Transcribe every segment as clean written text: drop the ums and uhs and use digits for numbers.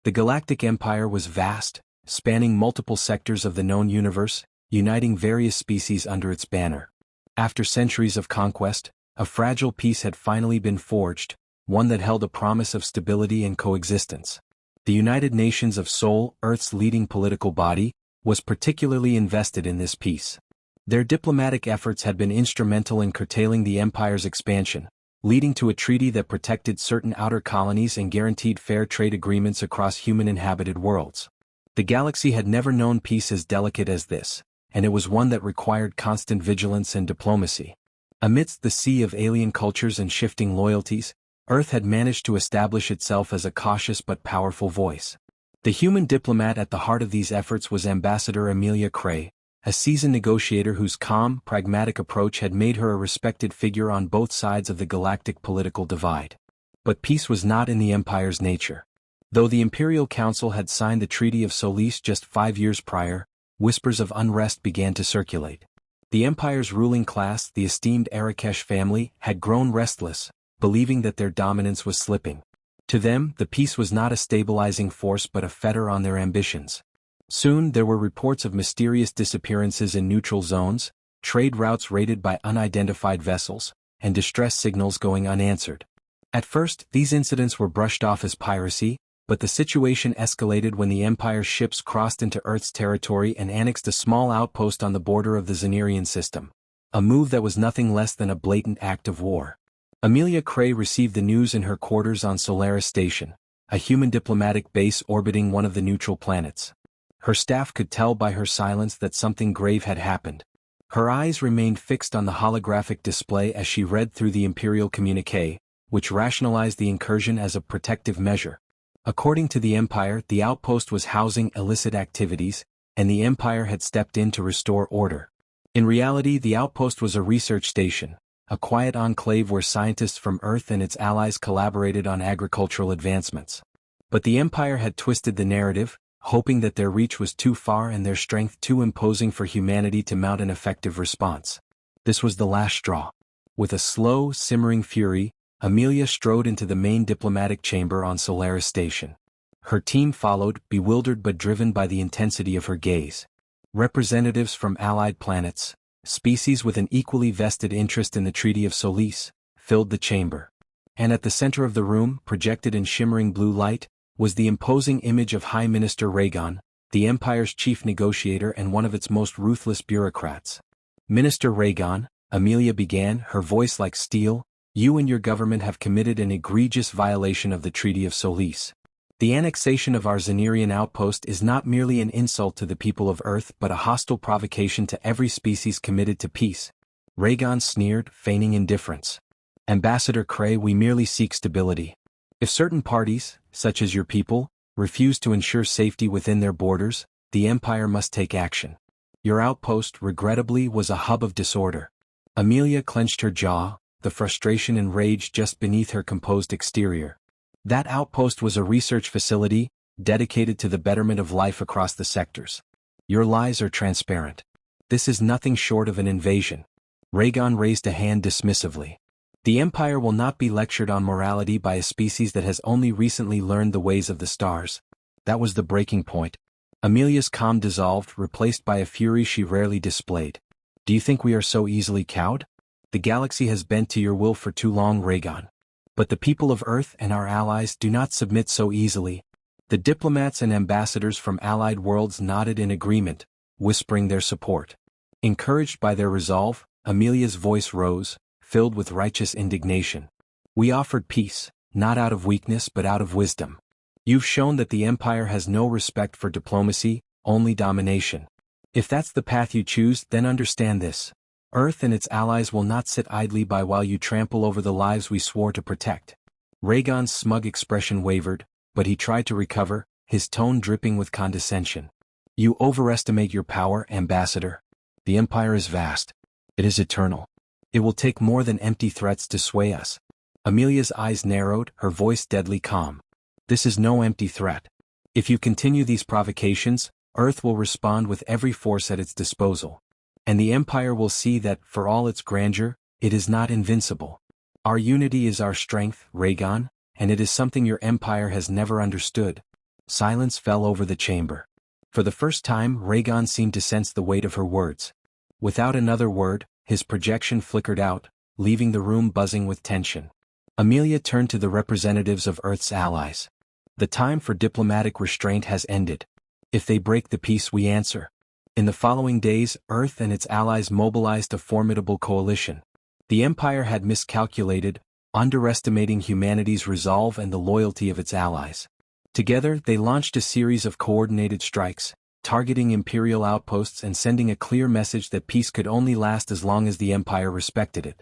The Galactic Empire was vast, spanning multiple sectors of the known universe, uniting various species under its banner. After centuries of conquest, a fragile peace had finally been forged, one that held a promise of stability and coexistence. The United Nations of Sol, Earth's leading political body, was particularly invested in this peace. Their diplomatic efforts had been instrumental in curtailing the Empire's expansion, leading to a treaty that protected certain outer colonies and guaranteed fair trade agreements across human-inhabited worlds. The galaxy had never known peace as delicate as this, and it was one that required constant vigilance and diplomacy. Amidst the sea of alien cultures and shifting loyalties, Earth had managed to establish itself as a cautious but powerful voice. The human diplomat at the heart of these efforts was Ambassador Amelia Cray, a seasoned negotiator whose calm, pragmatic approach had made her a respected figure on both sides of the galactic political divide. But peace was not in the Empire's nature. Though the Imperial Council had signed the Treaty of Solis just 5 years prior, whispers of unrest began to circulate. The Empire's ruling class, the esteemed Arakesh family, had grown restless, believing that their dominance was slipping. To them, the peace was not a stabilizing force but a fetter on their ambitions. Soon there were reports of mysterious disappearances in neutral zones, trade routes raided by unidentified vessels, and distress signals going unanswered. At first, these incidents were brushed off as piracy, but the situation escalated when the Empire's ships crossed into Earth's territory and annexed a small outpost on the border of the Xenerian system. A move that was nothing less than a blatant act of war. Amelia Cray received the news in her quarters on Solaris Station, a human diplomatic base orbiting one of the neutral planets. Her staff could tell by her silence that something grave had happened. Her eyes remained fixed on the holographic display as she read through the Imperial communiqué, which rationalized the incursion as a protective measure. According to the Empire, the outpost was housing illicit activities, and the Empire had stepped in to restore order. In reality, the outpost was a research station, a quiet enclave where scientists from Earth and its allies collaborated on agricultural advancements. But the Empire had twisted the narrative, hoping that their reach was too far and their strength too imposing for humanity to mount an effective response. This was the last straw. With a slow, simmering fury, Amelia strode into the main diplomatic chamber on Solaris Station. Her team followed, bewildered but driven by the intensity of her gaze. Representatives from allied planets, species with an equally vested interest in the Treaty of Solis, filled the chamber. And at the center of the room, projected in shimmering blue light, was the imposing image of High Minister Raygon, the Empire's chief negotiator and one of its most ruthless bureaucrats. Minister Raygon, Amelia began, her voice like steel, you and your government have committed an egregious violation of the Treaty of Solis. The annexation of our Xenerian outpost is not merely an insult to the people of Earth but a hostile provocation to every species committed to peace. Raygon sneered, feigning indifference. Ambassador Cray, we merely seek stability. If certain parties, such as your people, refuse to ensure safety within their borders, the Empire must take action. Your outpost, regrettably, was a hub of disorder. Amelia clenched her jaw, the frustration and rage just beneath her composed exterior. That outpost was a research facility, dedicated to the betterment of life across the sectors. Your lies are transparent. This is nothing short of an invasion. Raygon raised a hand dismissively. The Empire will not be lectured on morality by a species that has only recently learned the ways of the stars. That was the breaking point. Amelia's calm dissolved, replaced by a fury she rarely displayed. Do you think we are so easily cowed? The galaxy has bent to your will for too long, Raygon. But the people of Earth and our allies do not submit so easily. The diplomats and ambassadors from allied worlds nodded in agreement, whispering their support. Encouraged by their resolve, Amelia's voice rose, filled with righteous indignation. We offered peace, not out of weakness but out of wisdom. You've shown that the Empire has no respect for diplomacy, only domination. If that's the path you choose, then understand this. Earth and its allies will not sit idly by while you trample over the lives we swore to protect. Raygon's smug expression wavered, but he tried to recover, his tone dripping with condescension. You overestimate your power, Ambassador. The Empire is vast. It is eternal. It will take more than empty threats to sway us. Amelia's eyes narrowed, her voice deadly calm. This is no empty threat. If you continue these provocations, Earth will respond with every force at its disposal. And the Empire will see that, for all its grandeur, it is not invincible. Our unity is our strength, Raygon, and it is something your Empire has never understood. Silence fell over the chamber. For the first time, Rhaegon seemed to sense the weight of her words. Without another word, his projection flickered out, leaving the room buzzing with tension. Amelia turned to the representatives of Earth's allies. The time for diplomatic restraint has ended. If they break the peace, we answer. In the following days, Earth and its allies mobilized a formidable coalition. The Empire had miscalculated, underestimating humanity's resolve and the loyalty of its allies. Together, they launched a series of coordinated strikes, targeting Imperial outposts and sending a clear message that peace could only last as long as the Empire respected it.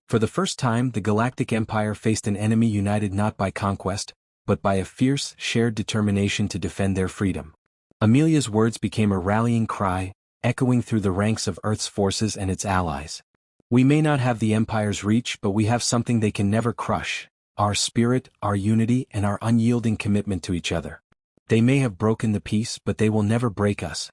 For the first time, the Galactic Empire faced an enemy united not by conquest, but by a fierce, shared determination to defend their freedom. Amelia's words became a rallying cry, echoing through the ranks of Earth's forces and its allies. We may not have the Empire's reach, but we have something they can never crush: our spirit, our unity, and our unyielding commitment to each other. They may have broken the peace, but they will never break us.